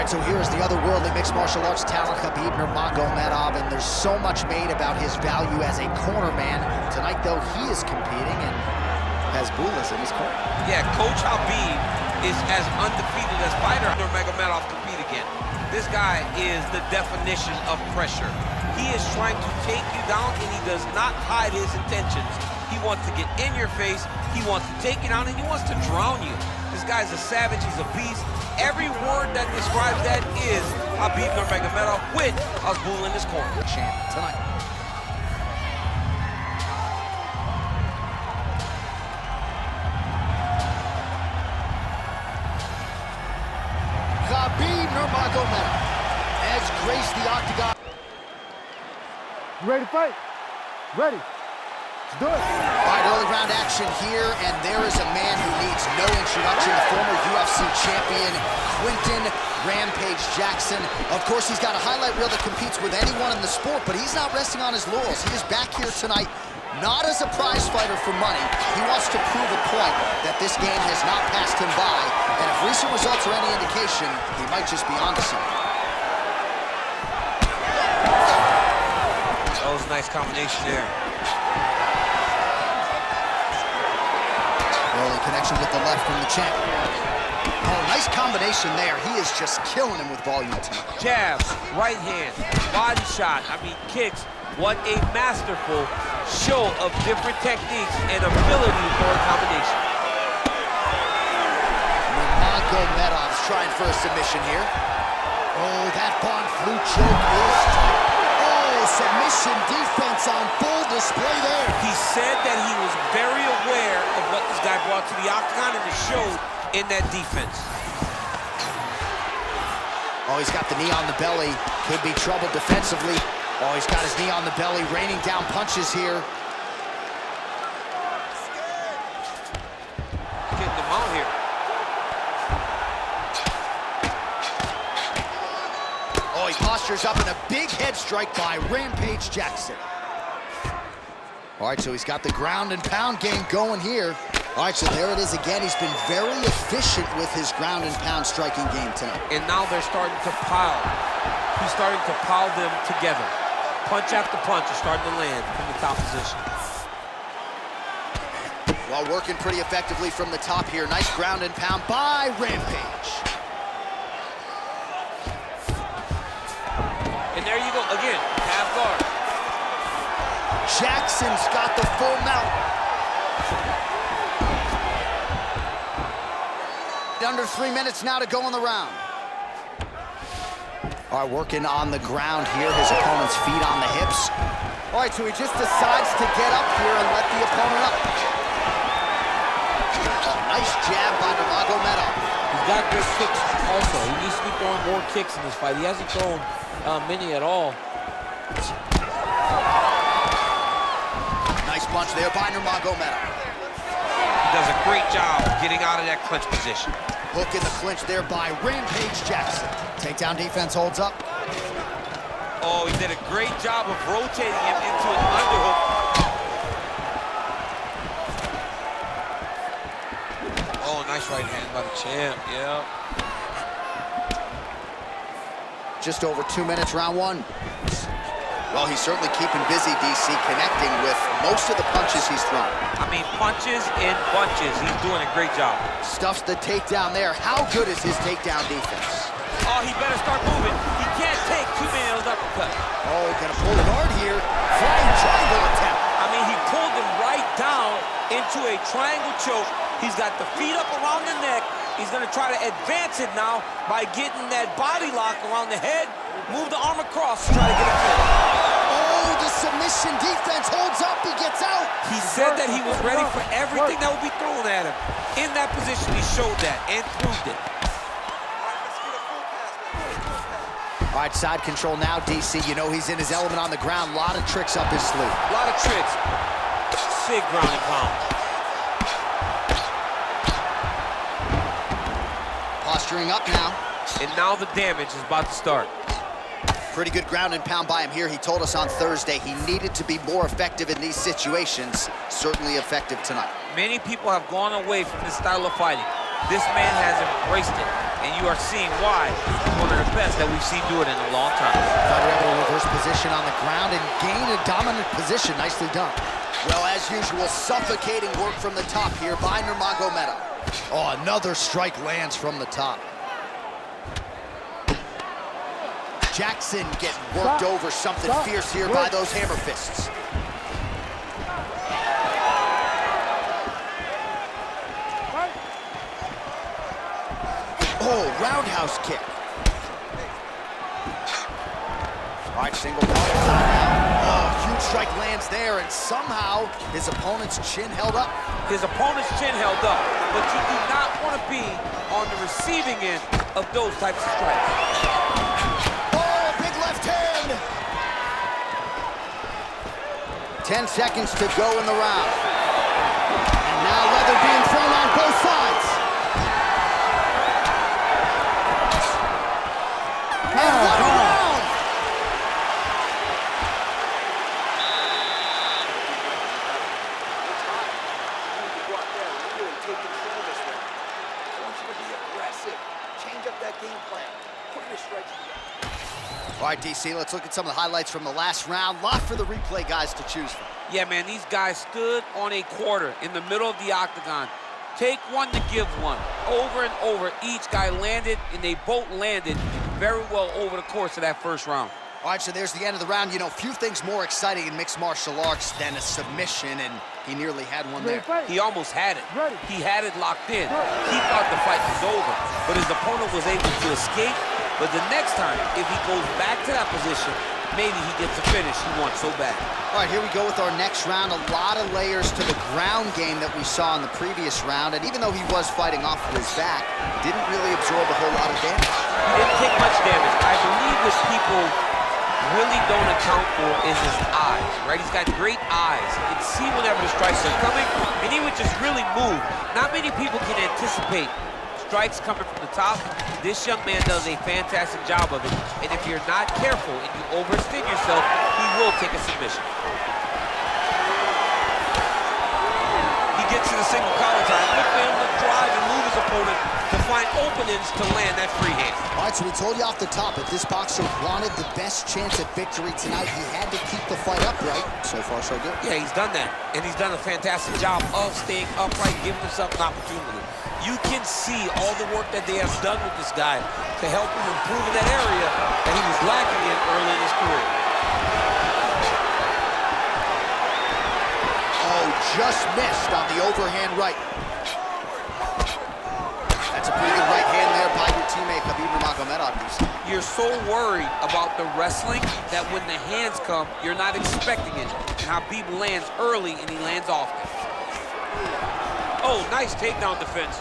right, so here is the otherworldly mixed martial arts talent, Khabib Nurmagomedov, and there's so much made about his value as a corner man. Tonight, though, he is competing and has Bulas in his corner. Yeah, Coach Habib is as undefeated as fighter Nurmagomedov compete again. This guy is the definition of pressure. He is trying to take you down, and he does not hide his intentions. He wants to get in your face, he wants to take you down, and he wants to drown you. This guy's a savage, he's a beast. Every word that describes that is Khabib Nurmagomedov with Abdul in his corner. Champ tonight. Khabib Nurmagomedov has graced the octagon. You ready to fight? Ready. Let's do it. All right, early round action here, and there is a man who needs no introduction, former UFC champion Quinton Rampage Jackson. Of course, he's got a highlight reel that competes with anyone in the sport, but he's not resting on his laurels. He is back here tonight, not as a prize fighter for money. He wants to prove a point that this game has not passed him by, and if recent results are any indication, he might just be onto something. That was a nice combination there. Early connection with the left from the champ. Oh, nice combination there. He is just killing him with volume tonight. Jabs, right hand, body shot, kicks. What a masterful show of different techniques and ability for a combination. Nurmagomedov's trying for a submission here. Oh, that Bon Flu choke is tight. Oh, submission defense on full display there. He said that he was very aware of what this guy brought to the octagon, and it showed in that defense. Oh, he's got the knee on the belly. Could be trouble defensively. Oh, he's got his knee on the belly, raining down punches here. Getting them out here. Oh, he postures up in a big head strike by Rampage Jackson. All right, so he's got the ground and pound game going here. All right, so there it is again. He's been very efficient with his ground and pound striking game tonight. And now they're starting to pile. He's starting to pile them together. Punch after punch is starting to land from the top position. While working pretty effectively from the top here. Nice ground and pound by Rampage. And there you go, again, half guard. Jackson's got the full mount. Under 3 minutes now to go in the round. All right, working on the ground here. His opponent's feet on the hips. All right, so he just decides to get up here and let the opponent up. Nice jab by Nurmagomedov. He's got good kicks also. He needs to be throwing more kicks in this fight. He hasn't thrown many at all. Nice punch there by Nurmagomedov. He does a great job getting out of that clinch position. Hook in the clinch there by Rampage Jackson. Takedown defense holds up. Oh, he did a great job of rotating him into an underhook. Oh, nice right hand by the champ, yeah. Just over 2 minutes, round one. Well, he's certainly keeping busy, DC, connecting with most of the punches he's thrown. Punches in bunches. He's doing a great job. Stuffs the takedown there. How good is his takedown defense? Oh, he better start moving. He can't take too many of those uppercuts. Oh, gonna pull the guard here. Flying triangle attempt. He pulled him right down into a triangle choke. He's got the feet up around the neck. He's gonna try to advance it now by getting that body lock around the head. Move the arm across to try to get a kill. Oh, the submission defense holds up. He gets out. He said that he was ready for everything that would be thrown at him. In that position, he showed that and proved it. All right, side control now, DC. You know he's in his element on the ground. A lot of tricks up his sleeve. A lot of tricks. Big ground and pound. Posturing up now. And now the damage is about to start. Pretty good ground and pound by him here. He told us on Thursday he needed to be more effective in these situations. Certainly effective tonight. Many people have gone away from this style of fighting. This man has embraced it. and you are seeing why he's one of the best that we've seen do it in a long time. Fighter able to reverse position on the ground and gain a dominant position. Nicely done. Well, as usual, suffocating work from the top here by Nurmagomedov. Oh, another strike lands from the top. Jackson getting worked over, something fierce here by those hammer fists. Oh, roundhouse kick. All right, single collar time now. Oh, huge strike lands there, and somehow his opponent's chin held up. His opponent's chin held up, but you do not want to be on the receiving end of those types of strikes. Oh, big left hand. 10 seconds to go in the round. And now leather being thrown on both sides. And what a round! All right, DC, let's look at some of the highlights from the last round. Lot for the replay guys to choose from. Yeah, man, these guys stood on a quarter in the middle of the octagon. Take one to give one. Over and over, each guy landed, and they both landed very well over the course of that first round. All right, so there's the end of the round. You know, few things more exciting in mixed martial arts than a submission, and he nearly had one there. He almost had it. He had it locked in. He thought the fight was over, but his opponent was able to escape. But the next time, if he goes back to that position, maybe he gets a finish he wants so bad. All right, here we go with our next round. A lot of layers to the ground game that we saw in the previous round. And even though he was fighting off of his back, didn't really absorb a whole lot of damage. He didn't take much damage. I believe what people really don't account for is his eyes, right? He's got great eyes. He can see whenever the strikes are coming, and he would just really move. Not many people can anticipate strikes coming from the top. This young man does a fantastic job of it. And if you're not careful and you overextend yourself, he will take a submission. He gets to the single collar time. Look for him to drive and move his opponent to find openings to land that free hand. All right, so we told you off the top, if this boxer wanted the best chance at victory tonight, he had to keep the fight upright. So far, so good. Yeah, he's done that. And he's done a fantastic job of staying upright, giving himself an opportunity. You can see all the work that they have done with this guy to help him improve in that area that he was lacking in early in his career. Oh, just missed on the overhand right. That's a pretty good right hand there by your teammate, Khabib Nurmagomedov. You're so worried about the wrestling that when the hands come, you're not expecting it. And Khabib lands early and he lands often. Oh, nice takedown defense.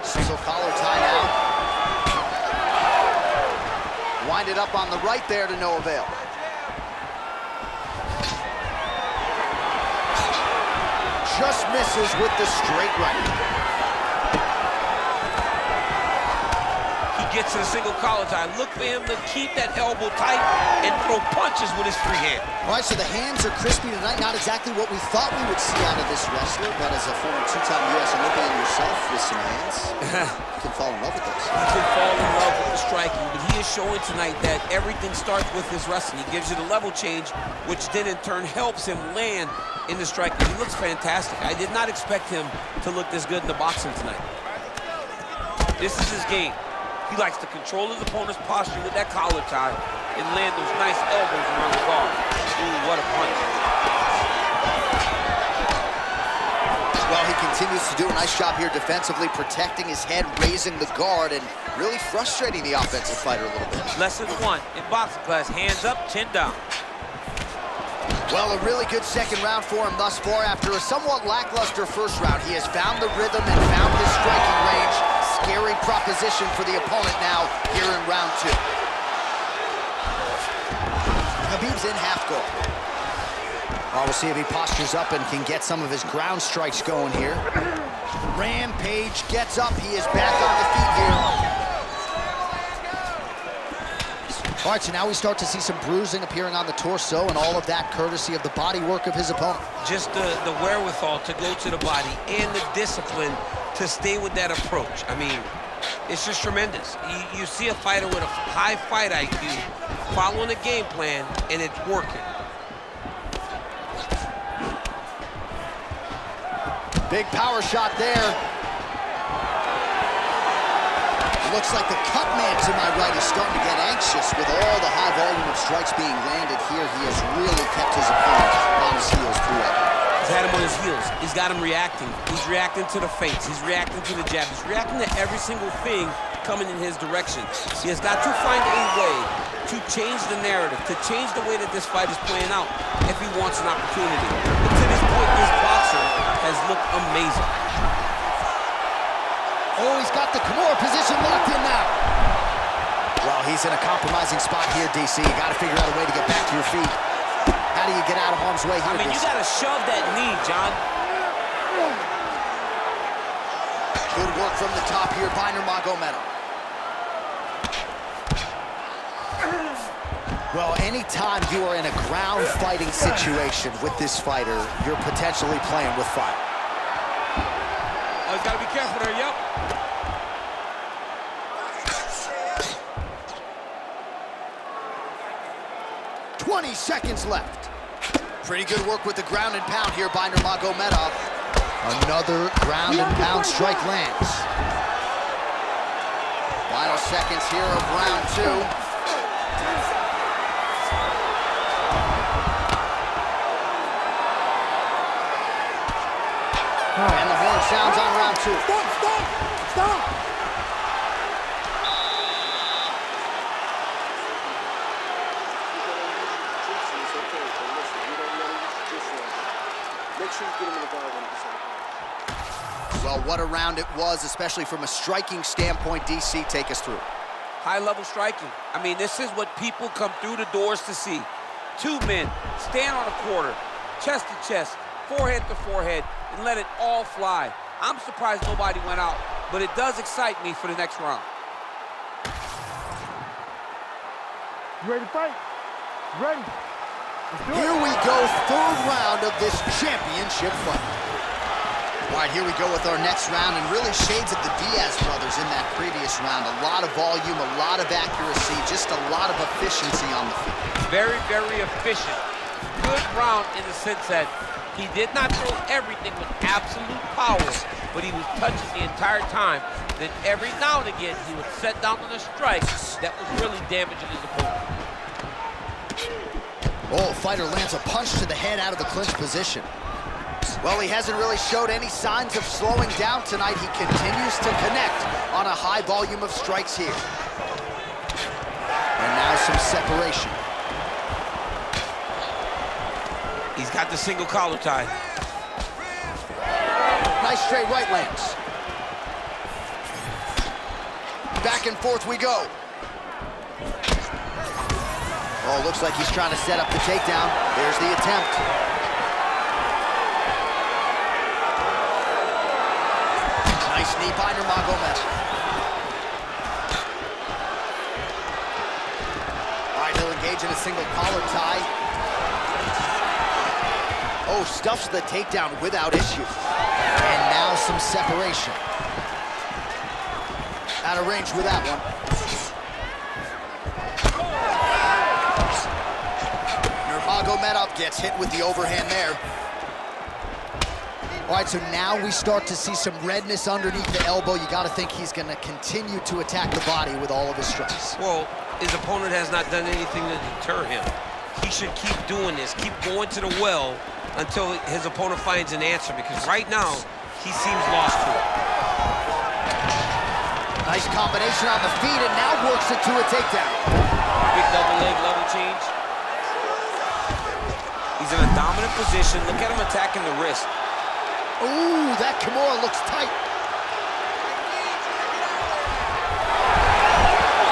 Single collar tie now. Wind it up on the right there to no avail. Just misses with the straight right. Gets to the single collar tie. Look for him to keep that elbow tight and throw punches with his free hand. All right, so the hands are crispy tonight. Not exactly what we thought we would see out of this wrestler, but as a former two-time U.S. Olympian yourself with some hands, you can fall in love with this. He can fall in love with the striking, but he is showing tonight that everything starts with his wrestling. He gives you the level change, which then in turn helps him land in the striking. He looks fantastic. I did not expect him to look this good in the boxing tonight. This is his game. He likes to control his opponent's posture with that collar tie and land those nice elbows around the guard. Ooh, what a punch. Well, he continues to do a nice job here defensively, protecting his head, raising the guard, and really frustrating the offensive fighter a little bit. Lesson one in boxing class, hands up, chin down. Well, a really good second round for him thus far. After a somewhat lackluster first round, he has found the rhythm and found his striking range. Scary proposition for the opponent now here in round two. Khabib's in half guard. Well, we'll see if he postures up and can get some of his ground strikes going here. Rampage gets up. He is back on the feet here. All right, so now we start to see some bruising appearing on the torso, and all of that courtesy of the body work of his opponent. Just the wherewithal to go to the body and the discipline to to stay with that approach. I mean, it's just tremendous. You see a fighter with a high fight IQ following a game plan, and it's working. Big power shot there. Looks like the cut man to my right is starting to get anxious with all the high volume of strikes being landed here. He has really kept his opponent on his heels throughout. He's had him on his heels. He's got him reacting. He's reacting to the feints. He's reacting to the jab. He's reacting to every single thing coming in his direction. He has got to find a way to change the narrative, to change the way that this fight is playing out if he wants an opportunity. But to this point, this boxer has looked amazing. Oh, he's got the Kimura position locked in now. Well, he's in a compromising spot here, DC. You got to figure out a way to get back to your feet. How do you get out of harm's way here, I mean, DC? you got to shove that knee, John. Good work from the top here by Nurmagomedov. Well, anytime you are in a ground fighting situation with this fighter, you're potentially playing with fire. Oh, he's got to be careful there, yep. "20 seconds left. Pretty good work with the ground and pound here by Nurmagomedov. Another ground and pound strike lands. Final seconds here of round 2. And the horn sounds on round 2. Stop! Make sure you get him in the guard when he's on the ground. Well, what a round it was, especially from a striking standpoint. DC, take us through. High-level striking. I mean, this is what people come through the doors to see. Two men stand on a quarter, chest to chest, forehead to forehead, and let it all fly. I'm surprised nobody went out, but it does excite me for the next round. You ready to fight? Ready? Let's do it. Here we go, third round of this championship fight. All right, here we go with our next round, and really shades of the Diaz brothers in that previous round. A lot of volume, a lot of accuracy, just a lot of efficiency on the field. Very, very efficient. Good round in the sense that he did not throw everything with absolute power, but he was touching the entire time. Then every now and again, he would set down on a strike that was really damaging his opponent. Oh, fighter lands a punch to the head out of the clinch position. Well, he hasn't really showed any signs of slowing down tonight. He continues to connect on a high volume of strikes here. And now some separation. He's got the single collar tie. Nice straight right lands. Back and forth we go. Oh, looks like he's trying to set up the takedown. There's the attempt. Nice knee by Nurmagomedov. All right, he'll engage in a single collar tie. Oh, stuffs the takedown without issue. And now some separation. Out of range with that one. Nurmagomedov gets hit with the overhand there. All right, so now we start to see some redness underneath the elbow. You got to think he's going to continue to attack the body with all of his strikes. Well, his opponent has not done anything to deter him. He should keep doing this, keep going to the well until his opponent finds an answer, because right now, he seems lost to it. Nice combination on the feet, and now works it to a takedown. Big double leg level change. He's in a dominant position. Look at him attacking the wrist. Ooh, that Kimura looks tight.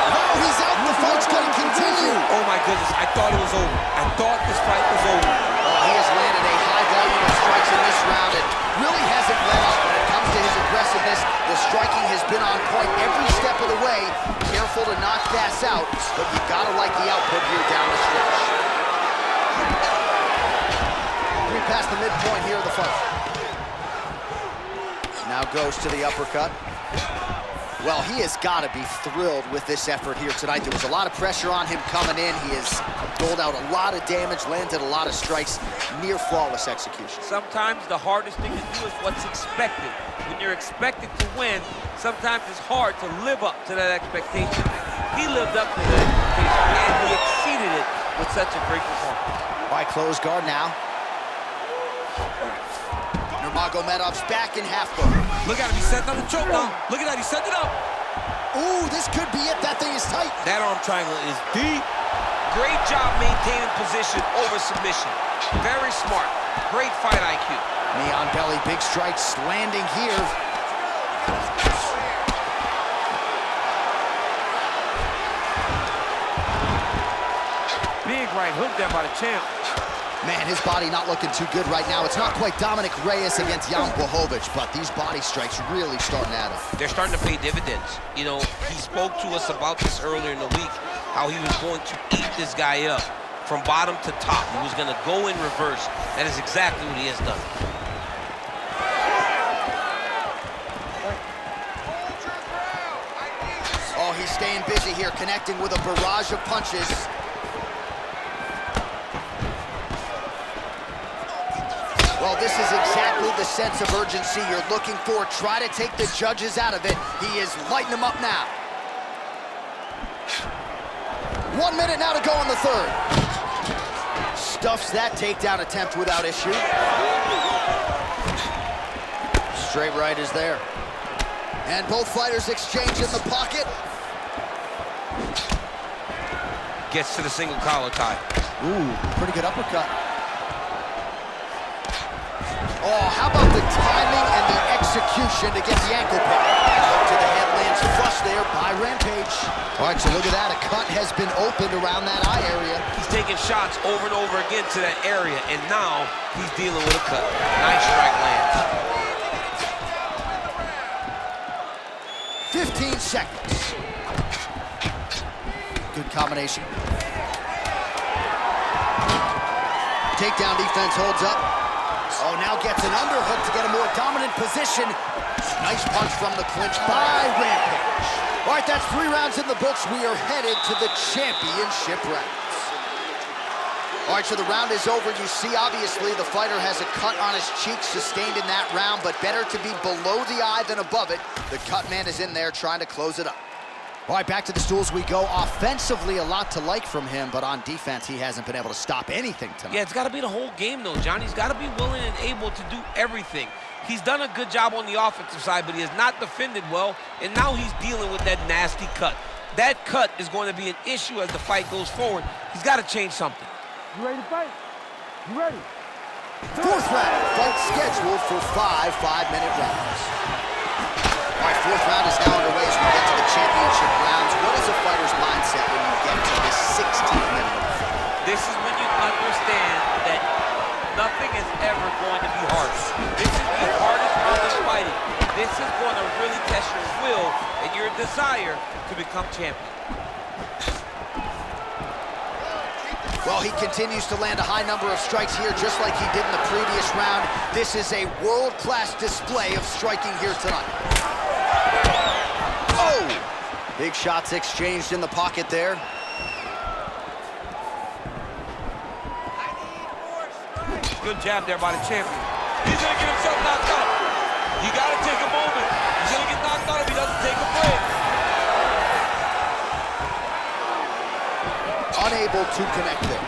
Oh, he's out. The fight's gonna continue. Oh my goodness, I thought it was over. I thought this fight was over. He has landed a high volume of strikes in this round and really hasn't let up when it comes to his aggressiveness. The striking has been on point every step of the way. Careful to not gas out, but you gotta like the output here down the stretch. Past the midpoint here of the fight. Now Now goes to the uppercut. Well, he has got to be thrilled with this effort here tonight. There was a lot of pressure on him coming in. He has doled out a lot of damage, landed a lot of strikes, near flawless execution. Sometimes the hardest thing to do is what's expected. When you're expected to win, sometimes it's hard to live up to that expectation. He lived up to that expectation, and he exceeded it with such a great performance. All right, close guard now. Nurmagomedov's back in half guard. Look at him, he's setting up the choke now. Look at that, he's setting it up. Ooh, this could be it. That thing is tight. That arm triangle is deep. Great job maintaining position over submission. Very smart. Great fight IQ. Knee on belly, big strikes landing here. Big right hook there by the champ. Man, his body not looking too good right now. It's not quite Dominic Reyes against Jan Blachowicz, but these body strikes really starting to add up. They're starting to pay dividends. You know, he spoke to us about this earlier in the week, how he was going to eat this guy up from bottom to top. He was going to go in reverse. That is exactly what he has done. Oh, he's staying busy here, connecting with a barrage of punches. Well, this is exactly the sense of urgency you're looking for. Try to take the judges out of it. He is lighting them up now. 1 minute now to go in the third. Stuffs that takedown attempt without issue. Straight right is there. And both fighters exchange in the pocket. Gets to the single collar tie. Ooh, pretty good uppercut. Oh, how about the timing and the execution to get the ankle pick? Up to the head, lands flush there by Rampage. All right, so look at that. A cut has been opened around that eye area. He's taking shots over and over again to that area, and now he's dealing with a cut. Nice strike lands. 15 seconds. Good combination. Takedown defense holds up. Oh, now gets an underhook to get a more dominant position. Nice punch from the clinch by Rampage. All right, that's 3 rounds in the books. We are headed to the championship rounds. All right, so the round is over. You see, obviously, the fighter has a cut on his cheek sustained in that round, but better to be below the eye than above it. The cut man is in there trying to close it up. All right, back to the stools we go. Offensively, a lot to like from him, but on defense, he hasn't been able to stop anything tonight. Yeah, it's got to be the whole game, though, John. He's got to be willing and able to do everything. He's done a good job on the offensive side, but he has not defended well, and now he's dealing with that nasty cut. That cut is going to be an issue as the fight goes forward. He's got to change something. You ready to fight? You ready? 4th round, fight scheduled for 5 5-minute rounds. All right, 4th round is now underway as we get to the championship rounds. What is a fighter's mindset when you get to this 16th-minute of the fight? This is when you understand that nothing is ever going to be hard. This is the hardest round of fighting. This is going to really test your will and your desire to become champion. Well, he continues to land a high number of strikes here, just like he did in the previous round. This is a world-class display of striking here tonight. Oh! Big shots exchanged in the pocket there. Good jab there by the champion. He's going to get himself knocked out. You got to take a moment. He's going to get knocked out if he doesn't take a break. Unable to connect there.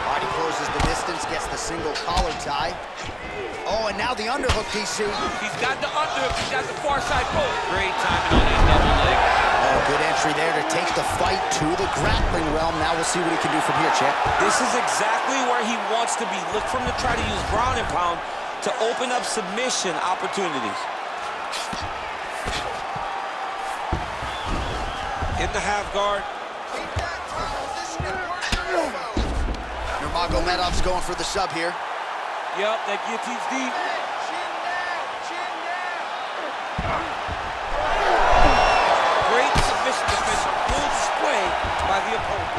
All right, he closes the distance, gets the single collar tie. Oh, and now the underhook, DC. He's got the underhook. He's got the far side post. Great timing on his double leg. Oh, good entry there to take the fight to the grappling realm. Now we'll see what he can do from here, champ. This is exactly where he wants to be. Look for him to try to use ground and pound to open up submission opportunities. In the half guard. Nurmagomedov's going for the sub here. Yep, that guillotine's deep. Great submission defense, full display by the opponent.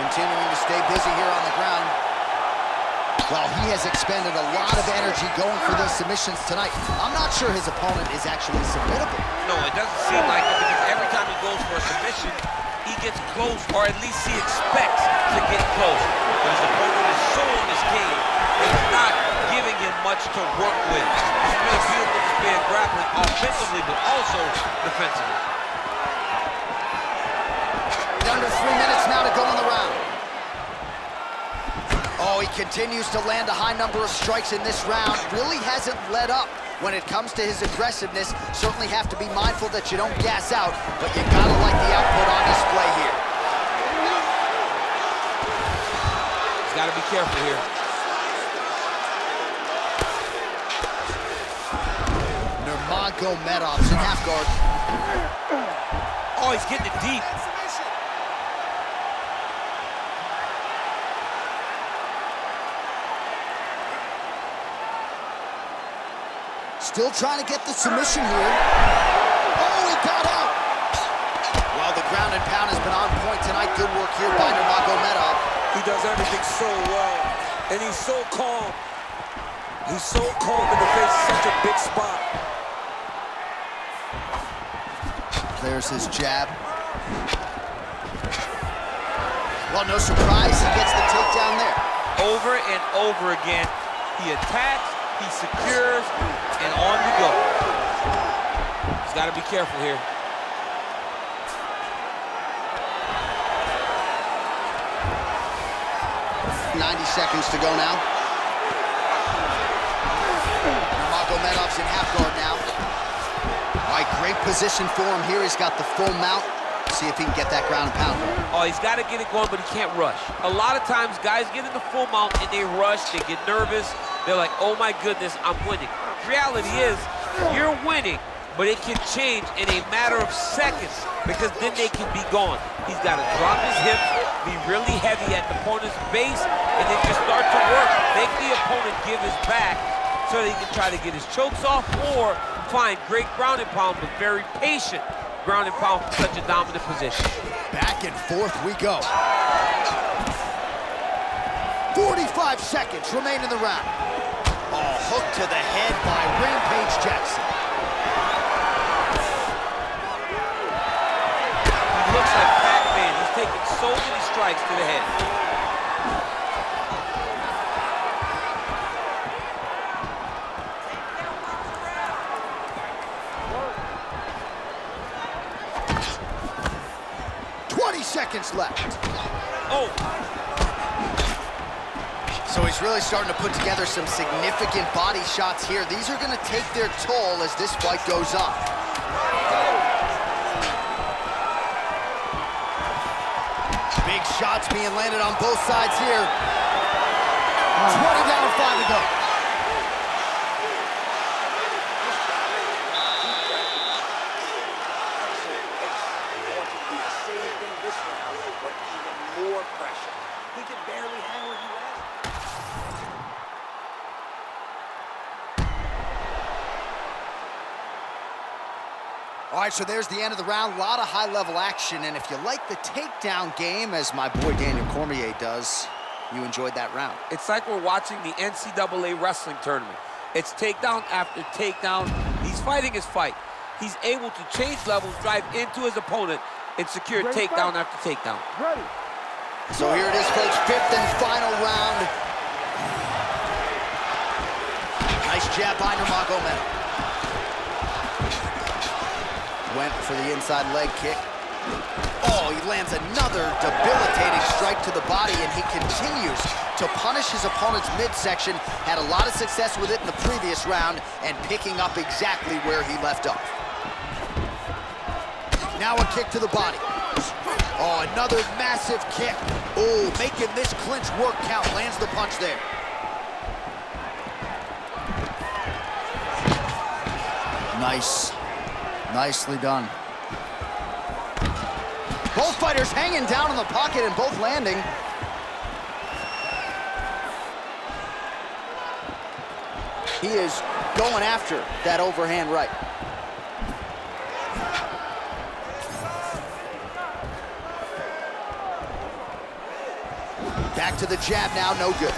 Continuing to stay busy here on the ground. Well, he has expended a lot of energy going for these submissions tonight. I'm not sure his opponent is actually submittable. No, it doesn't seem like it, because every time he goes for a submission, he gets close, or at least he expects to get close. But his opponent is so on his game, he's not giving him much to work with. It's been a beautiful display of grappling offensively, but also defensively. Under 3 minutes now to go in the round. Oh, he continues to land a high number of strikes in this round. Really hasn't let up when it comes to his aggressiveness. Certainly have to be mindful that you don't gas out, but you gotta like the output on display here. He's gotta be careful here. Nurmagomedov's in half guard. Oh, he's getting it deep. Still trying to get the submission here. Oh, he got out. Well, the ground and pound has been on point tonight. Good work here by Nurmagomedov. He does everything so well, and he's so calm. He's so calm in the face of such a big spot. There's his jab. Well, no surprise, he gets the takedown there. Over and over again, he attacks, he secures, and on you go. He's got to be careful here. .90 seconds to go now. Nurmagomedov's in half guard now. All right, great position for him here. He's got the full mount. See if he can get that ground and pound. Oh, he's got to get it going, but he can't rush. A lot of times, guys get in the full mount and they rush, they get nervous. They're like, oh my goodness, I'm winning. The reality is, you're winning, but it can change in a matter of seconds, because then they can be gone. He's got to drop his hips, be really heavy at the opponent's base, and then just start to work. Make the opponent give his back so that he can try to get his chokes off, or find great ground and pound, but very patient ground and pound from such a dominant position. Back and forth we go. 45 seconds remain in the round. Oh, hook to the head by Rampage Jackson. He looks like Pac-Man. He's taking so many strikes to the head. Seconds left. Oh. So he's really starting to put together some significant body shots here. These are going to take their toll as this fight goes on. Big shots being landed on both sides here. 20 down, 5 to go. All right, so there's the end of the round. A lot of high-level action, and if you like the takedown game, as my boy Daniel Cormier does, you enjoyed that round. It's like we're watching the NCAA wrestling tournament. It's takedown after takedown. He's fighting his fight. He's able to change levels, drive into his opponent, and secure takedown after takedown. Ready. So here it is, folks, 5th and final round. Nice jab by Nurmagomedov. Went for the inside leg kick. Oh, he lands another debilitating strike to the body, and he continues to punish his opponent's midsection. Had a lot of success with it in the previous round, and picking up exactly where he left off. Now a kick to the body. Oh, another massive kick. Oh, making this clinch work count. Lands the punch there. Nice. Nicely done. Both fighters hanging down in the pocket and both landing. He is going after that overhand right. Back to the jab now, no good.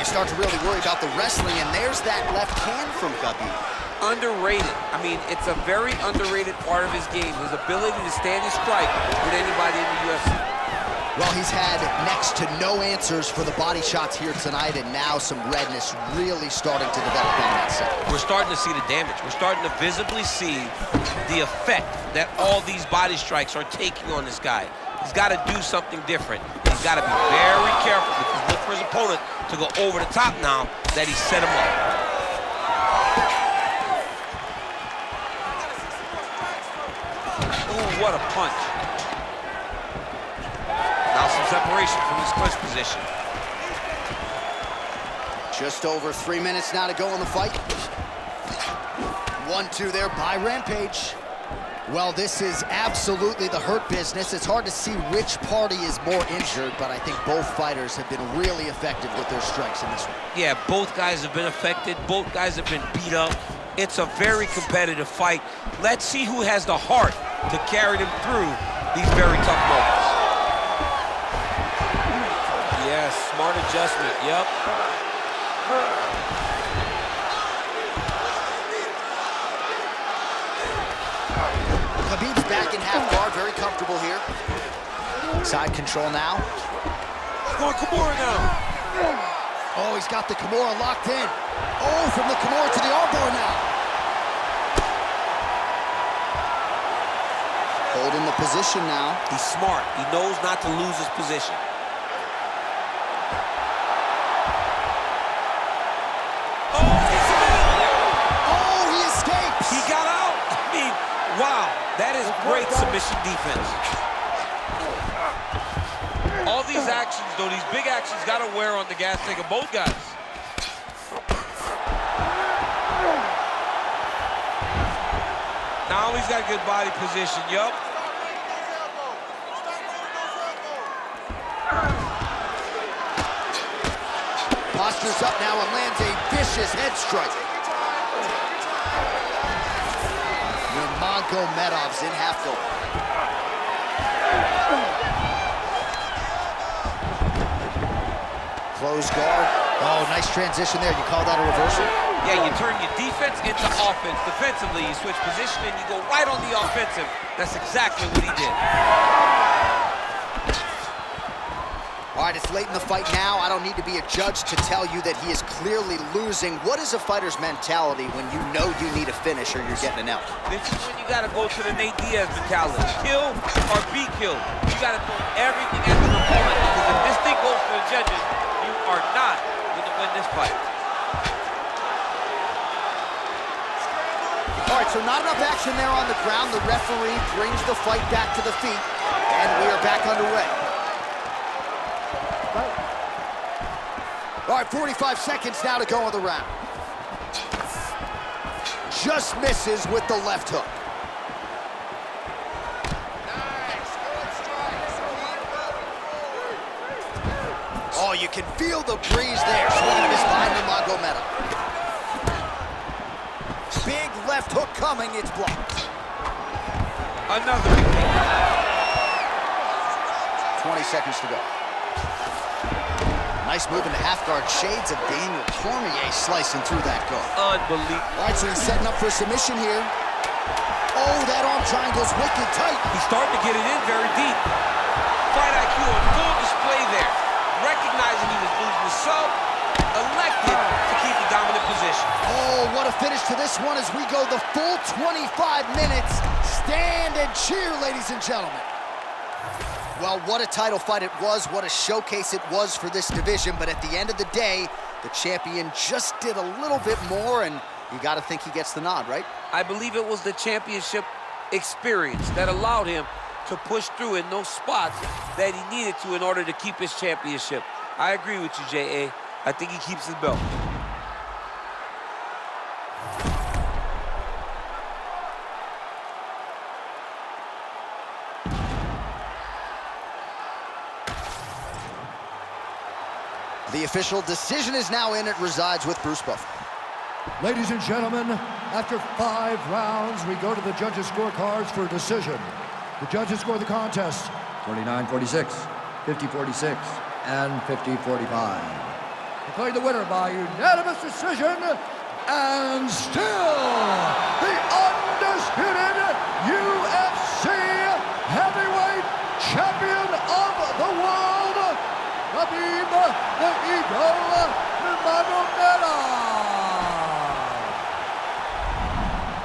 start to really worry about the wrestling, and there's that left hand from Khabib. Underrated. I mean, it's a very underrated part of his game, his ability to stand and strike with anybody in the UFC. Well, he's had next to no answers for the body shots here tonight, and now some redness really starting to develop on that side. We're starting to see the damage. We're starting to visibly see the effect that all these body strikes are taking on this guy. He's got to do something different. He's got to be very careful because look for his opponent to go over the top now that he set him up. Ooh, what a punch. Now some separation from his clinch position. Just over 3 minutes now to go in the fight. 1-2 there by Rampage. Well, this is absolutely the hurt business. It's hard to see which party is more injured, but I think both fighters have been really effective with their strikes in this one. Yeah, both guys have been affected. Both guys have been beat up. It's a very competitive fight. Let's see who has the heart to carry them through these very tough moments. Yes, smart adjustment, yep. Khabib's back in half guard, very comfortable here. Side control now. Come on, Kimura now. Oh, he's got the Kimura locked in. Oh, from the Kimura to the armbar now. Holding the position now. He's smart. He knows not to lose his position. Oh, he escapes. He got out. I mean, wow. That is great submission defense. All these actions, though, these big actions got to wear on the gas tank of both guys. Now he's got good body position, yup. Postures up now and lands a vicious head strike. Nurmagomedov's in half guard. Close guard. Oh, nice transition there. You call that a reversal? Yeah, you turn your defense into offense. Defensively, you switch position and you go right on the offensive. That's exactly what he did. All right, it's late in the fight now. I don't need to be a judge to tell you that he is clearly losing. What is a fighter's mentality when you know you need a finish or you're getting an out? This is when you got to go to the Nate Diaz mentality. Kill or be killed. You got to throw everything at the opponent because if this thing goes for the judges, you are not going to win this fight. All right, so not enough action there on the ground. The referee brings the fight back to the feet, and we are back underway. All right, 45 seconds now to go in the round. Just misses with the left hook. Oh, you can feel the breeze there. Swinging and miss by Nurmagomedov. Big left hook coming, it's blocked. Another big thing. 20 seconds to go. Nice move into half guard. Shades of Daniel Cormier slicing through that guard. Unbelievable. All right, so he's setting up for a submission here. Oh, that arm triangle's wicked tight. He's starting to get it in very deep. Fight IQ on full display there. Recognizing he was losing the sub, elected to keep the dominant position. Oh, what a finish to this one as we go the full 25 minutes. Stand and cheer, ladies and gentlemen. Well, what a title fight it was, what a showcase it was for this division, but at the end of the day, the champion just did a little bit more, and you gotta think he gets the nod, right? I believe it was the championship experience that allowed him to push through in those spots that he needed to in order to keep his championship. I agree with you, J.A. I think he keeps his belt. The official decision is now in. It resides with Bruce Buffer. Ladies and gentlemen, after 5 rounds, we go to the judges' scorecards for a decision. The judges score the contest 49-46, 50-46, and 50-45. declaring the winner by unanimous decision, and still the undisputed UFC heavyweight champion of the world, Khabib the Eagle Nurmagomedov.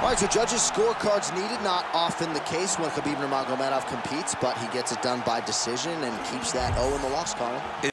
All right, so judges' scorecards needed. Not often the case when Khabib Nurmagomedov competes, but he gets it done by decision and keeps that O in the loss column.